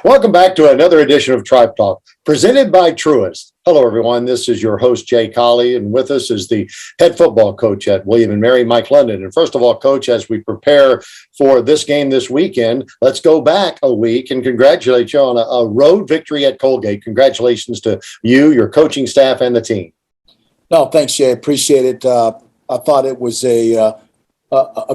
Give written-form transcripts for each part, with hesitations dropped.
Welcome back to another edition of Tribe Talk, presented by Truist. Hello, everyone. This is your host, Jay Colley, and with us is the head football coach at William & Mary, Mike London. And first of all, Coach, as we prepare for this game this weekend, let's go back a week and congratulate you on a road victory at Colgate. Congratulations to you, your coaching staff, and the team. No, thanks, Jay. Appreciate it. I thought it was a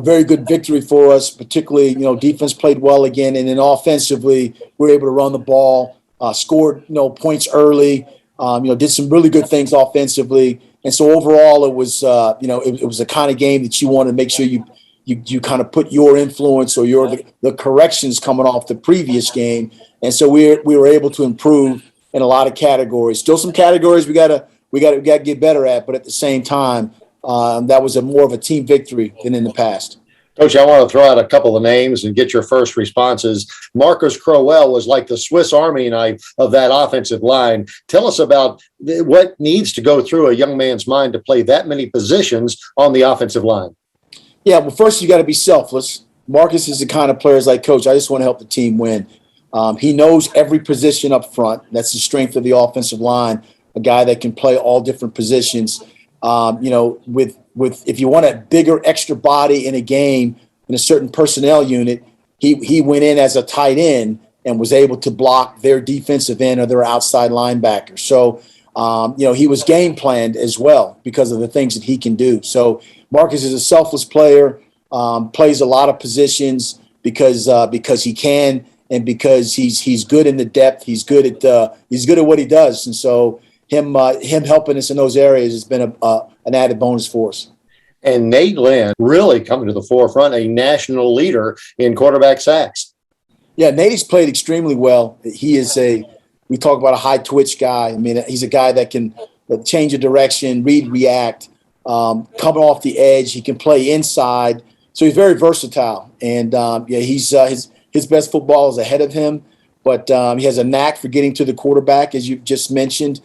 very good victory for us, particularly, defense played well again. And then offensively, we were able to run the ball, scored, points early, did some really good things offensively. And so overall, it was, it was a kind of game that you want to make sure you kind of put your influence or the corrections coming off the previous game. And so we were able to improve in a lot of categories. Still some categories we got to get better at, but at the same time, that was more of a team victory than in the past. Coach, I want to throw out a couple of names and get your first responses. Marcus Crowell was like the Swiss Army knife of that offensive line. Tell us about what needs to go through a young man's mind to play that many positions on the offensive line. Yeah, well, first you got to be selfless. Marcus is the kind of player like, Coach, I just want to help the team win. He knows every position up front. That's the strength of the offensive line, a guy that can play all different positions. With if you want a bigger extra body in a game in a certain personnel unit, he went in as a tight end and was able to block their defensive end or their outside linebacker. So, he was game planned as well because of the things that he can do. So Marcus is a selfless player, plays a lot of positions because he can and because he's good in the depth. He's good at what he does, and so. Him helping us in those areas has been an added bonus for us. And Nate Lynn really coming to the forefront, a national leader in quarterback sacks. Yeah, Nate's played extremely well. He is we talk about a high twitch guy. I mean, he's a guy that can change a direction, react, come off the edge. He can play inside. So he's very versatile. And, he's his best football is ahead of him. But he has a knack for getting to the quarterback, as you just mentioned.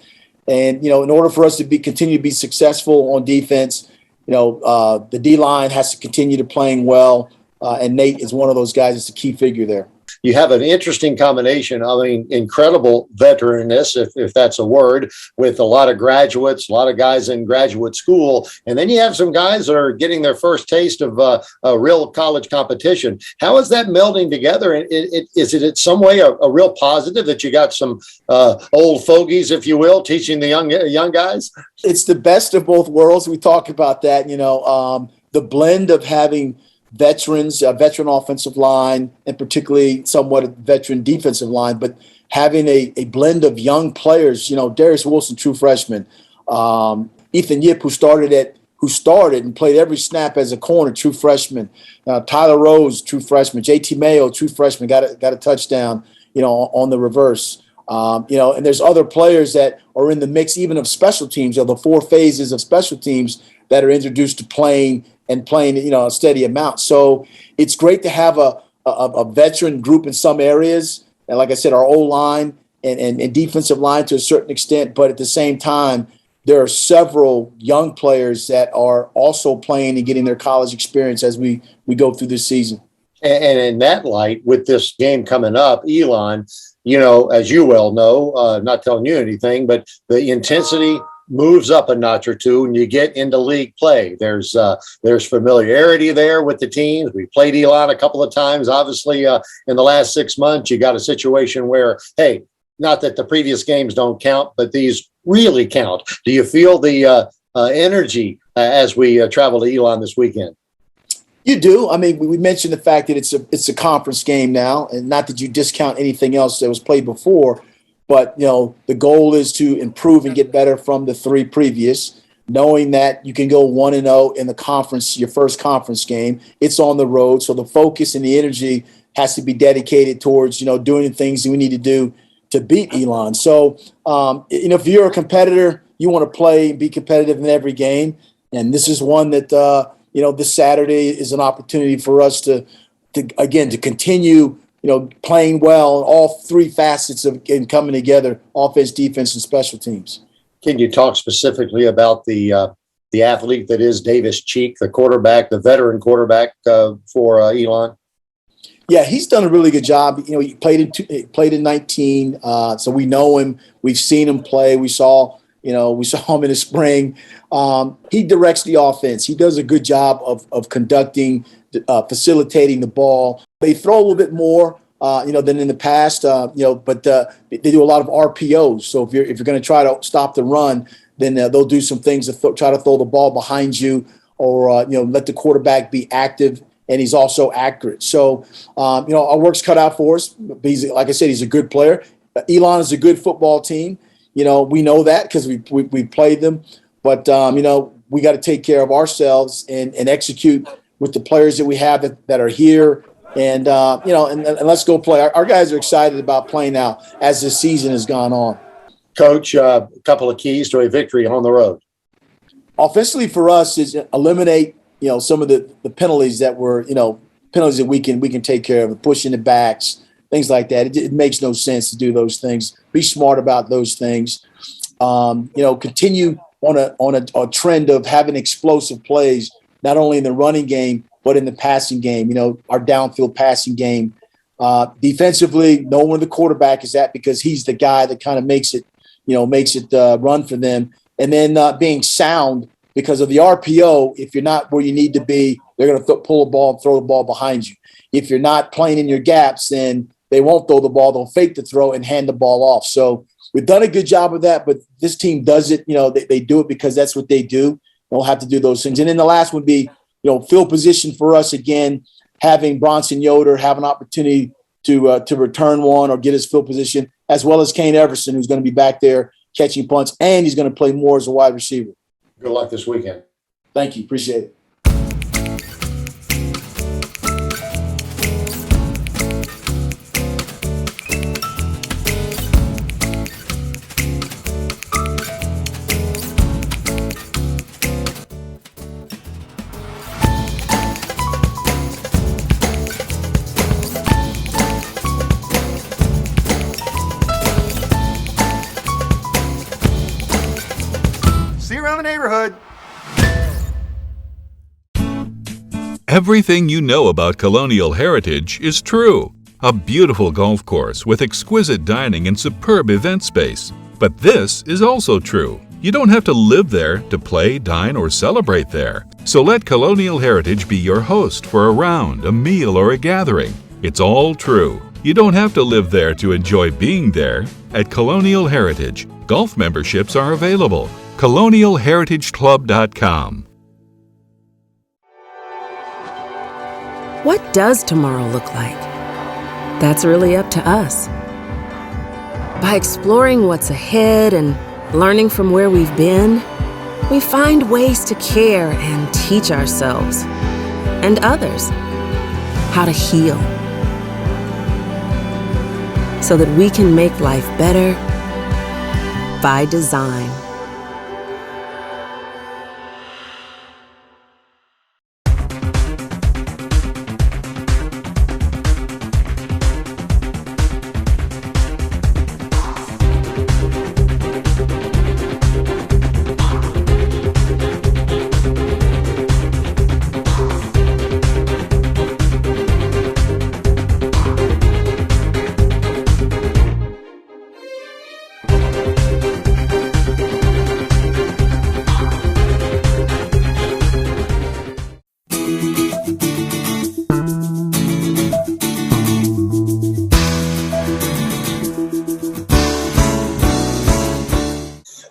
And, in order for us to continue to be successful on defense, the D-line has to continue to playing well. And Nate is one of those guys that's a key figure there. You have an interesting combination. Incredible veteranness, if that's a word, with a lot of graduates, a lot of guys in graduate school. And then you have some guys that are getting their first taste of a real college competition. How is that melding together? Is it in some way a real positive that you got some old fogies, if you will, teaching the young guys? It's the best of both worlds. We talk about that, the blend of having veterans, a veteran offensive line, and particularly somewhat a veteran defensive line, but having a blend of young players, Darius Wilson, true freshman, Ethan Yip, who started and played every snap as a corner, true freshman, Tyler Rose, true freshman, JT Mayo, true freshman, got a touchdown, on the reverse. And there's other players that are in the mix, even of special teams, the four phases of special teams that are introduced to playing a steady amount. So it's great to have a veteran group in some areas. And like I said, our O-line and defensive line to a certain extent. But at the same time, there are several young players that are also playing and getting their college experience as we go through this season. And in that light, with this game coming up, Elon, as you well know, not telling you anything, but the intensity moves up a notch or two and you get into league play. There's familiarity there with the teams. We played Elon a couple of times. Obviously, in the last 6 months, you got a situation where, hey, not that the previous games don't count, but these really count. Do you feel the energy as we travel to Elon this weekend? You do. I mean, we mentioned the fact that it's a conference game now, and not that you discount anything else that was played before. But, the goal is to improve and get better from the three previous, knowing that you can go 1-0 in the conference, your first conference game. It's on the road. So the focus and the energy has to be dedicated towards, doing the things that we need to do to beat Elon. So, if you're a competitor, you want to play and be competitive in every game. And this is one that, this Saturday is an opportunity for us to continue, playing well in all three facets of and coming together: offense, defense, and special teams. Can you talk specifically about the athlete that is Davis Cheek, the quarterback, the veteran quarterback for Elon? Yeah, he's done a really good job. He played in 19, so we know him. We've seen him play. We saw him in the spring. He directs the offense. He does a good job of conducting, facilitating the ball. They throw a little bit more, than in the past, but they do a lot of RPOs. So if you're going to try to stop the run, then they'll do some things to try to throw the ball behind you, or let the quarterback be active. And he's also accurate. So, our work's cut out for us. He's, like I said, he's a good player. Elon is a good football team. We know that because we played them. But, we got to take care of ourselves and execute with the players that we have that are here. And, and let's go play. Our guys are excited about playing now as the season has gone on. Coach, a couple of keys to a victory on the road. Offensively for us is eliminate some of the penalties that were, penalties that we can take care of, pushing the backs, things like that. It makes no sense to do those things. Be smart about those things. Continue on a trend of having explosive plays, not only in the running game, but in the passing game, our downfield passing game. Defensively, know where the quarterback is at, because he's the guy that kind of makes it run for them. And then being sound, because of the RPO, if you're not where you need to be, they're going to pull the ball and throw the ball behind you. If you're not playing in your gaps, then they won't throw the ball. They'll fake the throw and hand the ball off. So we've done a good job of that, but this team does it. They do it because that's what they do. They'll have to do those things. And then the last would be, field position for us, again, having Bronson Yoder have an opportunity to return one or get his field position, as well as Kane Everson, who's going to be back there catching punts, and he's going to play more as a wide receiver. Good luck this weekend. Thank you. Appreciate it. See you around the neighborhood. Everything you know about Colonial Heritage is true. A beautiful golf course with exquisite dining and superb event space. But this is also true. You don't have to live there to play, dine, or celebrate there. So let Colonial Heritage be your host for a round, a meal, or a gathering. It's all true. You don't have to live there to enjoy being there. At Colonial Heritage, golf memberships are available. ColonialHeritageClub.com. What does tomorrow look like? That's really up to us. By exploring what's ahead and learning from where we've been, we find ways to care and teach ourselves and others how to heal, so that we can make life better by design.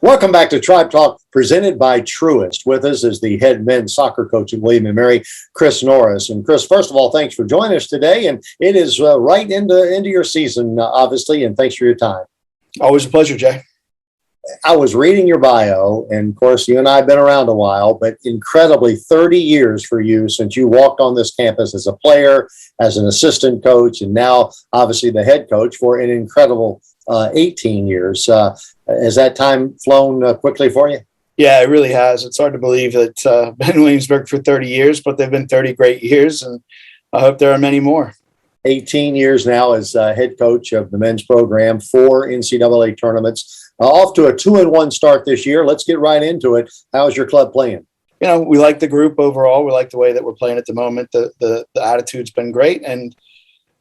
Welcome back to Tribe Talk, presented by Truist. With us is the head men's soccer coach at William & Mary, Chris Norris. And Chris, first of all, thanks for joining us today. And it is right into your season, obviously, and thanks for your time. Always a pleasure, Jay. I was reading your bio, and of course, you and I have been around a while, but incredibly 30 years for you since you walked on this campus as a player, as an assistant coach, and now obviously the head coach for an incredible 18 years. Has that time flown quickly for you? Yeah, it really has. It's hard to believe that been in Williamsburg for 30 years, but they've been 30 great years, and I hope there are many more. 18 years now as head coach of the men's program, 4 NCAA tournaments. Off to a 2-1 start this year. Let's get right into it. How's your club playing? We like the group overall. We like the way that we're playing at the moment. The attitude's been great, and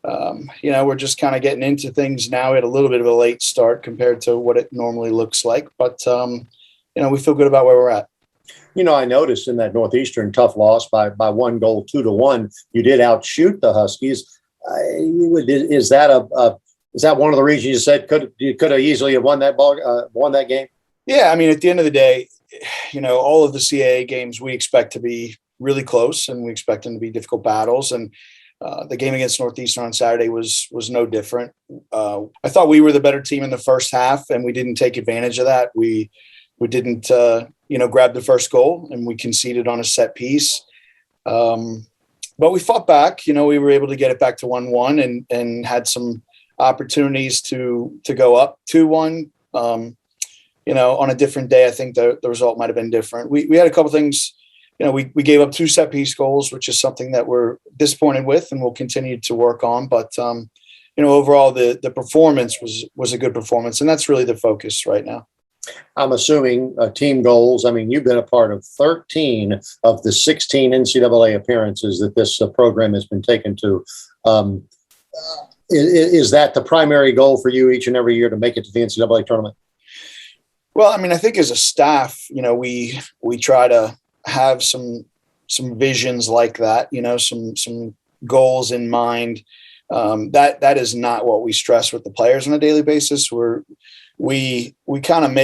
we're just kind of getting into things now. We had a little bit of a late start compared to what it normally looks like, but we feel good about where we're at. I noticed in that Northeastern tough loss by 1 goal, 2-1, you did outshoot the Huskies. Is that one of the reasons you said you could have easily have won that game? Yeah, I mean, at the end of the day, all of the CAA games we expect to be really close, and we expect them to be difficult battles. And the game against Northeastern on Saturday was no different. I thought we were the better team in the first half, and we didn't take advantage of that. We didn't, grab the first goal, and we conceded on a set piece. But we fought back. We were able to get it back to 1-1 and had some opportunities to go up 2-1. On a different day, I think the result might have been different. We had a couple things. We gave up 2 set piece goals, which is something that we're disappointed with and we'll continue to work on. But overall, the performance was a good performance, and that's really the focus right now. I'm assuming team goals. I mean, you've been a part of 13 of the 16 NCAA appearances that this program has been taken to. Is that the primary goal for you each and every year, to make it to the NCAA tournament? Well, I mean, I think as a staff, we try to have some visions like that, some goals in mind. That is not what we stress with the players on a daily basis. We kind of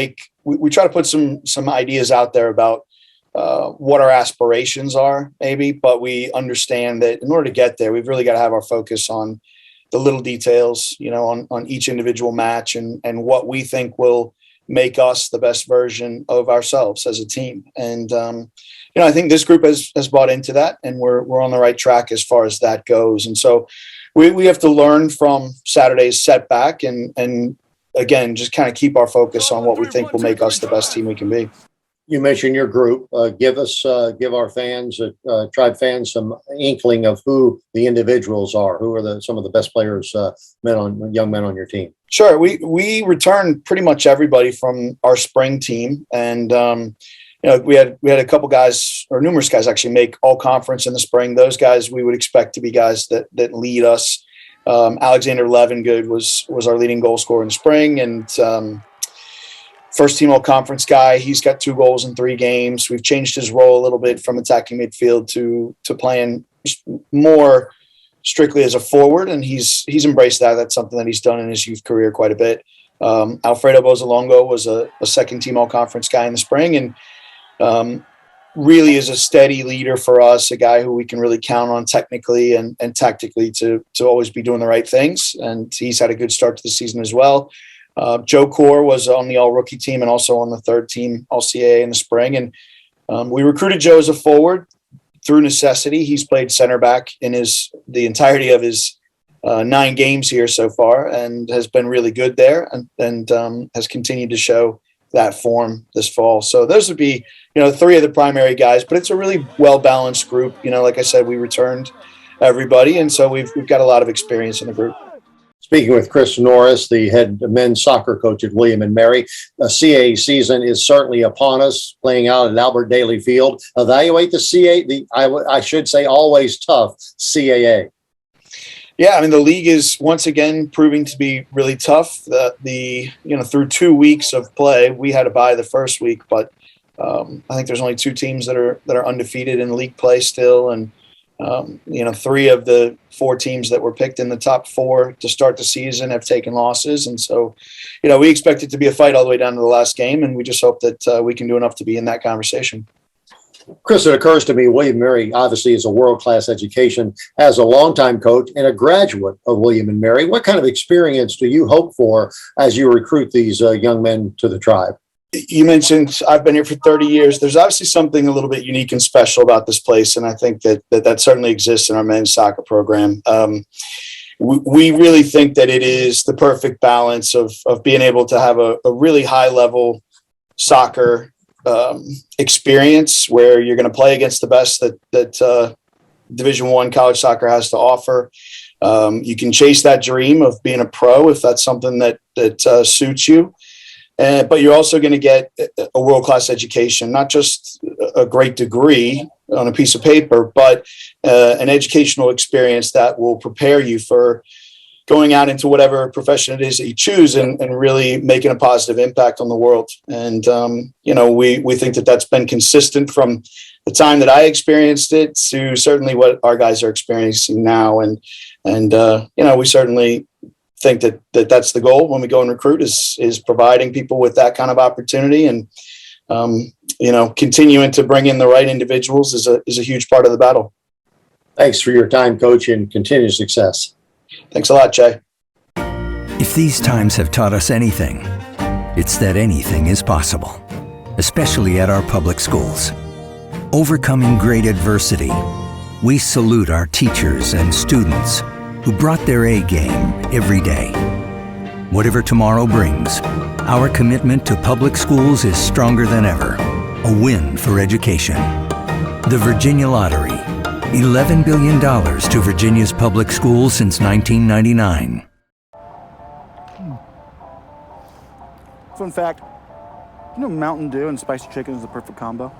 we try to put some ideas out there about what our aspirations are, maybe, but we understand that in order to get there, we've really got to have our focus on the little details, on each individual match and what we think will make us the best version of ourselves as a team. And, I think this group has bought into that, and we're on the right track as far as that goes. And so we have to learn from Saturday's setback and again, just kind of keep our focus on what we think will make us the best team we can be. You mentioned your group. Give our fans, Tribe fans, some inkling of who the individuals are. Who are some of the best players, young men on your team? Sure. We returned pretty much everybody from our spring team, and we had a couple guys, or numerous guys actually, make all conference in the spring. Those guys we would expect to be guys that lead us. Alexander Levengood was our leading goal scorer in the spring, and first team all conference guy. He's got 2 goals in 3 games. We've changed his role a little bit from attacking midfield to playing more strictly as a forward, and he's embraced that. That's something that he's done in his youth career quite a bit. Alfredo Bozolongo was a second team all conference guy in the spring, and really is a steady leader for us, a guy who we can really count on technically and tactically to always be doing the right things. And he's had a good start to the season as well. Joe Core was on the all-rookie team and also on the 3rd team all-CAA in the spring. And we recruited Joe as a forward through necessity. He's played center back in the entirety of his 9 games here so far, and has been really good there and has continued to show that form this fall. So those would be, 3 of the primary guys, but it's a really well-balanced group. Like I said, we returned everybody, and so we've got a lot of experience in the group. Speaking with Chris Norris, the head men's soccer coach at William & Mary, a CAA season is certainly upon us, playing out at Albert Daly Field. Evaluate the CAA, I should say always tough CAA. Yeah, I mean, the league is once again proving to be really tough. Through 2 weeks of play, we had to bye the first week, but I think there's only 2 teams that are undefeated in league play still, and 3 of the 4 teams that were picked in the top 4 to start the season have taken losses, and so we expect it to be a fight all the way down to the last game, and we just hope that we can do enough to be in that conversation. Chris, it occurs to me, William & Mary obviously is a world-class education. As a longtime coach and a graduate of William & Mary, what kind of experience do you hope for as you recruit these young men to the Tribe? You mentioned I've been here for 30 years. There's obviously something a little bit unique and special about this place, and I think that certainly exists in our men's soccer program. We really think that it is the perfect balance of being able to have a really high-level soccer experience where you're going to play against the best that Division I college soccer has to offer. You can chase that dream of being a pro if that's something that suits you. But you're also going to get a world-class education, not just a great degree on a piece of paper, but an educational experience that will prepare you for going out into whatever profession it is that you choose and really making a positive impact on the world. And, we think that that's been consistent from the time that I experienced it to certainly what our guys are experiencing now. And we certainly think that that's the goal when we go and recruit is providing people with that kind of opportunity. And, continuing to bring in the right individuals is a huge part of the battle. Thanks for your time, Coach, and continued success. Thanks a lot, Jay. If these times have taught us anything, it's that anything is possible, especially at our public schools. Overcoming great adversity, we salute our teachers and students who brought their A game every day. Whatever tomorrow brings, our commitment to public schools is stronger than ever. A win for education. The Virginia Lottery. $11 billion to Virginia's public schools since 1999. Fun fact, Mountain Dew and spicy chicken is the perfect combo.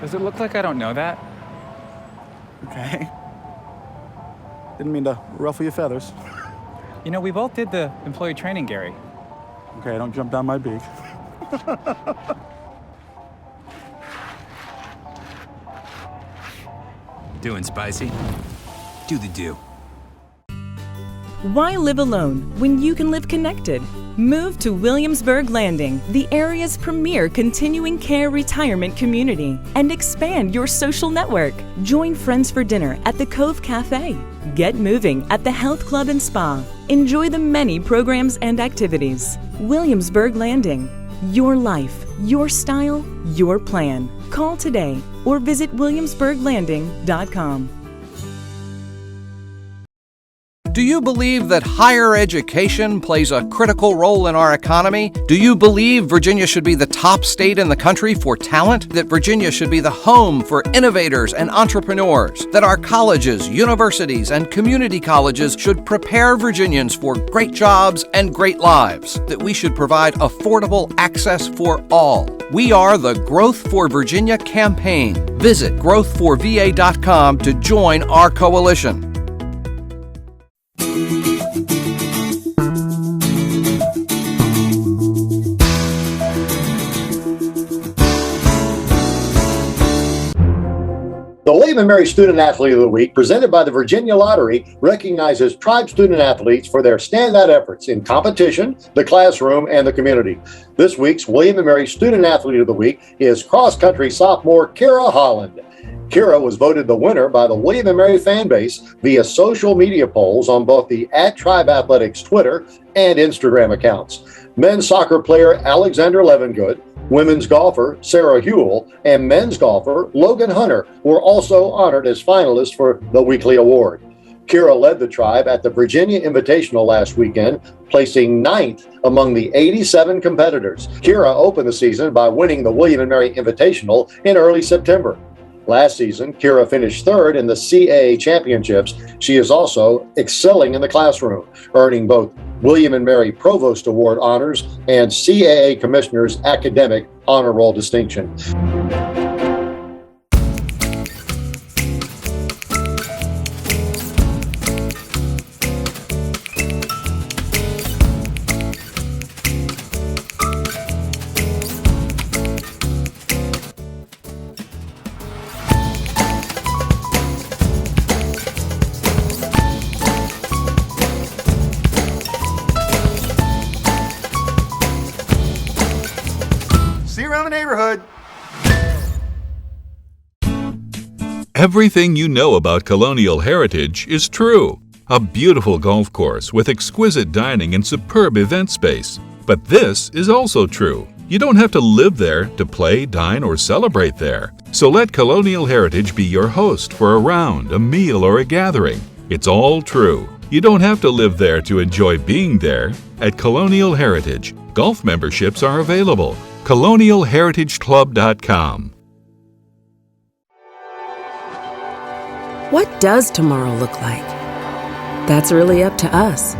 Does it look like I don't know that? Okay. Didn't mean to ruffle your feathers. We both did the employee training, Gary. Okay, don't jump down my beak. Doing spicy? Do the do. Why live alone when you can live connected? Move to Williamsburg Landing, the area's premier continuing care retirement community, and expand your social network. Join friends for dinner at the Cove Cafe. Get moving at the Health Club and Spa. Enjoy the many programs and activities. Williamsburg Landing. Your life, your style, your plan. Call today or visit williamsburglanding.com. Do you believe that higher education plays a critical role in our economy? Do you believe Virginia should be the top state in the country for talent? That Virginia should be the home for innovators and entrepreneurs? That our colleges, universities, and community colleges should prepare Virginians for great jobs and great lives? That we should provide affordable access for all? We are the Growth for Virginia campaign. Visit growthforva.com to join our coalition. The William & Mary Student Athlete of the Week, presented by the Virginia Lottery, recognizes tribe student athletes for their standout efforts in competition, the classroom, and the community. This week's William & Mary Student Athlete of the Week is cross-country sophomore Kyra Holland. Kyra was voted the winner by the William & Mary fan base via social media polls on both the @TribeAthletics Twitter and Instagram accounts. Men's soccer player Alexander Levengood, women's golfer Sarah Hewell, and men's golfer Logan Hunter were also honored as finalists for the weekly award. Kyra led the tribe at the Virginia Invitational last weekend, placing 9th among the 87 competitors. Kyra opened the season by winning the William & Mary Invitational in early September. Last season, Kyra finished 3rd in the CAA Championships. She is also excelling in the classroom, earning both William & Mary Provost Award honors and CAA Commissioner's Academic Honor Roll distinction. See you around the neighborhood. Everything you know about colonial heritage is true. A beautiful golf course with exquisite dining and superb event space. But this is also true. You don't have to live there to play, dine, or celebrate there. So let Colonial Heritage be your host for a round, a meal, or a gathering. It's all true. You don't have to live there to enjoy being there. At Colonial Heritage, golf memberships are available. ColonialHeritageClub.com. What does tomorrow look like? That's really up to us.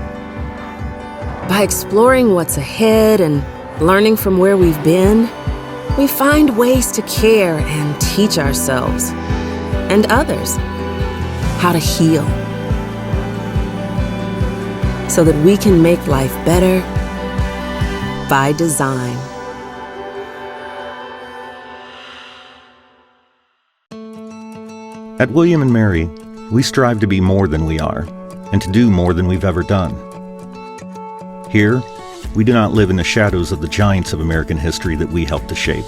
By exploring what's ahead and learning from where we've been, we find ways to care and teach ourselves and others how to heal so that we can make life better by design. At William & Mary, we strive to be more than we are and to do more than we've ever done. Here, we do not live in the shadows of the giants of American history that we helped to shape.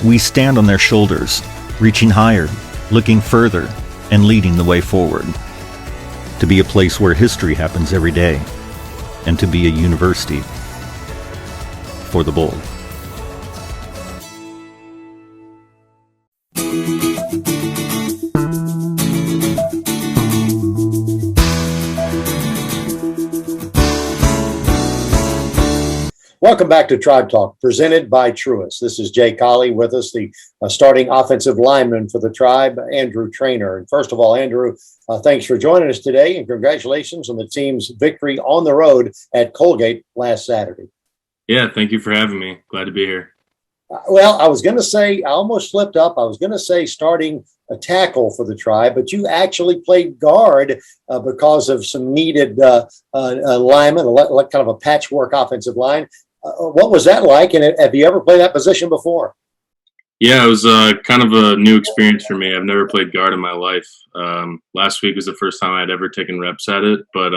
We stand on their shoulders, reaching higher, looking further, and leading the way forward. To be a place where history happens every day, and to be a university for the bold. Welcome back to Tribe Talk, presented by Truist. This is Jay Colley with us, the starting offensive lineman for the Tribe, Andrew Traynor. And first of all, Andrew, thanks for joining us today, and congratulations on the team's victory on the road at Colgate last Saturday. Yeah, thank you for having me. Glad to be here. Well, I was going to say, I almost slipped up. I was going to say starting a tackle for the Tribe, but you actually played guard because of some needed linemen, kind of a patchwork offensive line. What was that like, and have you ever played that position before? Yeah, it was kind of a new experience for me. I've never played guard in my life. Last week was the first time I'd ever taken reps at it, but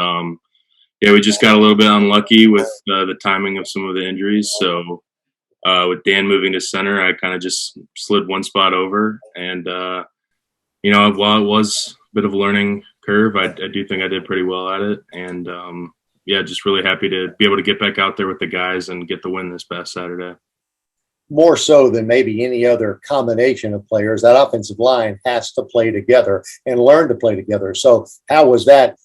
yeah, we just got a little bit unlucky with the timing of some of the injuries. So with Dan moving to center, I kind of just slid one spot over, and while it was a bit of a learning curve, I do think I did pretty well at it, and yeah, just really happy to be able to get back out there with the guys and get the win this past Saturday. More so than maybe any other combination of players, that offensive line has to play together and learn to play together. So how was that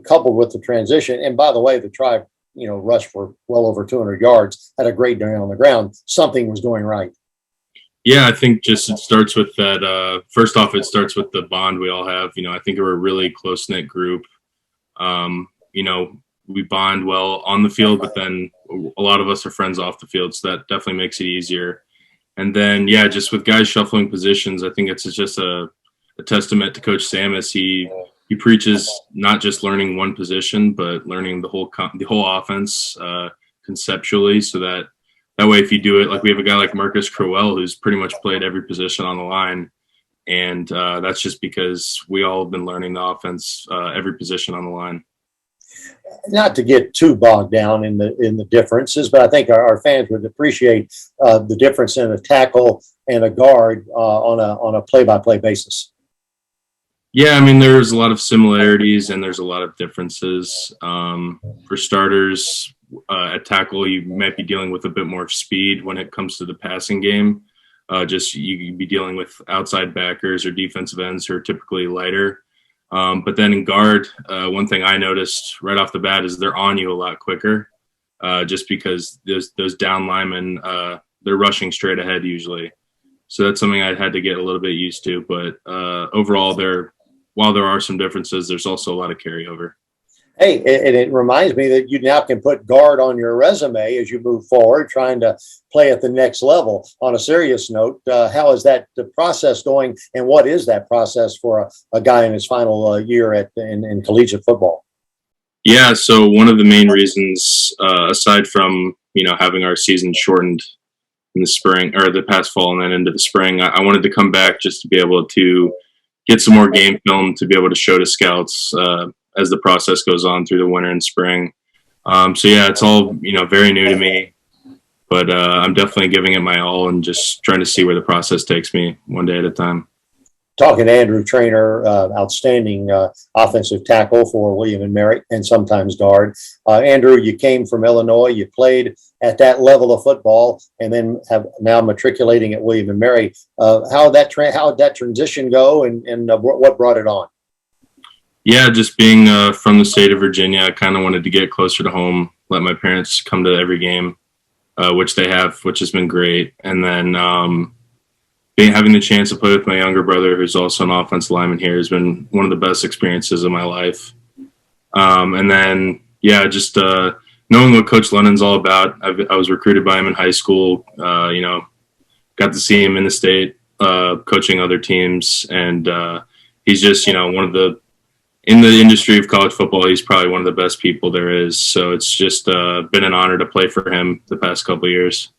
coupled with the transition? And by the way, the Tribe, rushed for well over 200 yards, had a great day on the ground. Something was going right. Yeah, I think just it starts with that. First off, it starts with the bond we all have. I think we're a really close-knit group. We bond well on the field, but then a lot of us are friends off the field, so that definitely makes it easier. And then, yeah, just with guys shuffling positions, I think it's just a testament to Coach Samus. He preaches not just learning one position, but learning the whole offense conceptually, so that way if you do it, like we have a guy like Marcus Crowell who's pretty much played every position on the line, and that's just because we all have been learning the offense, every position on the line. Not to get too bogged down in the differences, but I think our fans would appreciate the difference in a tackle and a guard on a play-by-play basis. Yeah, I mean, there's a lot of similarities and there's a lot of differences. For starters, at tackle, you might be dealing with a bit more speed when it comes to the passing game. Just you could be dealing with outside backers or defensive ends who are typically lighter. But then in guard, one thing I noticed right off the bat is they're on you a lot quicker, just because those down linemen, they're rushing straight ahead usually. So that's something I had to get a little bit used to. But overall, while there are some differences, there's also a lot of carryover. Hey, and it reminds me that you now can put guard on your resume as you move forward, trying to play at the next level. On a serious note, how is that the process going, and what is that process for a guy in his final year in collegiate football? Yeah, so one of the main reasons, aside from having our season shortened in the spring or the past fall and then into the spring, I wanted to come back just to be able to get some more game film to be able to show to scouts as the process goes on through the winter and spring. So yeah, it's all, very new to me, but I'm definitely giving it my all and just trying to see where the process takes me one day at a time. Talking to Andrew Traynor, outstanding offensive tackle for William & Mary and sometimes guard. Andrew, you came from Illinois. You played at that level of football and then have now matriculating at William & Mary. How did that transition go and what brought it on? Yeah, just being from the state of Virginia, I kind of wanted to get closer to home let my parents come to every game, which they have, which has been great. And then having the chance to play with my younger brother, who's also an offensive lineman here, has been one of the best experiences of my life. And then, just knowing what Coach London's all about. I was recruited by him in high school, got to see him in the state, coaching other teams. And he's just, in the industry of college football, he's probably one of the best people there is. So it's just been an honor to play for him the past couple of years.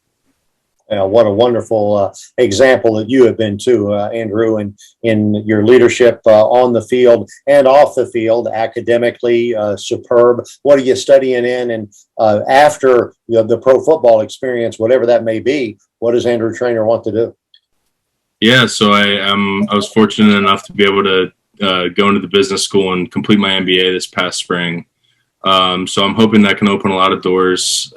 What a wonderful example that you have been to, Andrew, in your leadership on the field and off the field, academically superb. What are you studying in? And after the pro football experience, whatever that may be, what does Andrew Traynor want to do? Yeah, so I was fortunate enough to be able to go into the business school and complete my MBA this past spring. So I'm hoping that can open a lot of doors.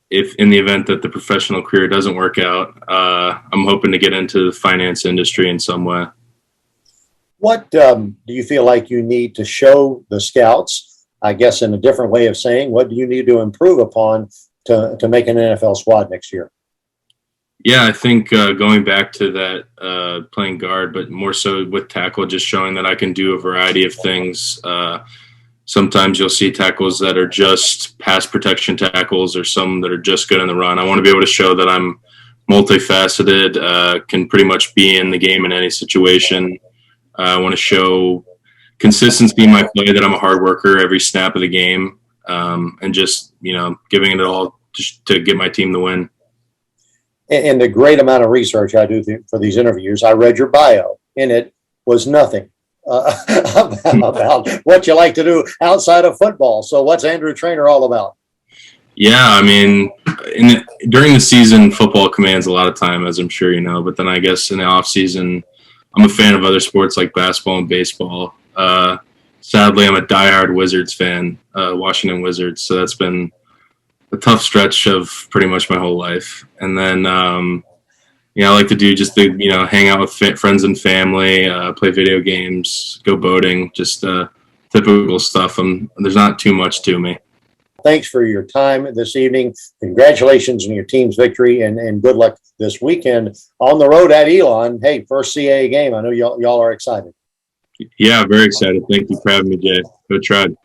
If in the event that the professional career doesn't work out, I'm hoping to get into the finance industry in some way. What do you feel like you need to show the scouts? I guess in a different way of saying, what do you need to improve upon to make an NFL squad next year? Yeah, I think going back to that playing guard, but more so with tackle, just showing that I can do a variety of things. Sometimes you'll see tackles that are just pass protection tackles or some that are just good in the run. I want to be able to show that I'm multifaceted, can pretty much be in the game in any situation. I want to show consistency in my play, that I'm a hard worker every snap of the game, and just, giving it all just to get my team to win. And the great amount of research I do for these interviews, I read your bio. In it was nothing about what you like to do outside of football. So what's Andrew Traynor all about? Yeah, I mean, during the season, football commands a lot of time, as I'm sure you know. But then I guess in the off season, I'm a fan of other sports like basketball and baseball. Sadly, I'm a diehard Wizards fan, Washington Wizards. So that's been a tough stretch of pretty much my whole life. And then, I like to do just hang out with friends and family, play video games, go boating, just typical stuff. There's not too much to me. Thanks for your time this evening. Congratulations on your team's victory, and good luck this weekend on the road at Elon. Hey, first CAA game. I know y'all are excited. Yeah, very excited. Thank you for having me, Jay. Go Tribe.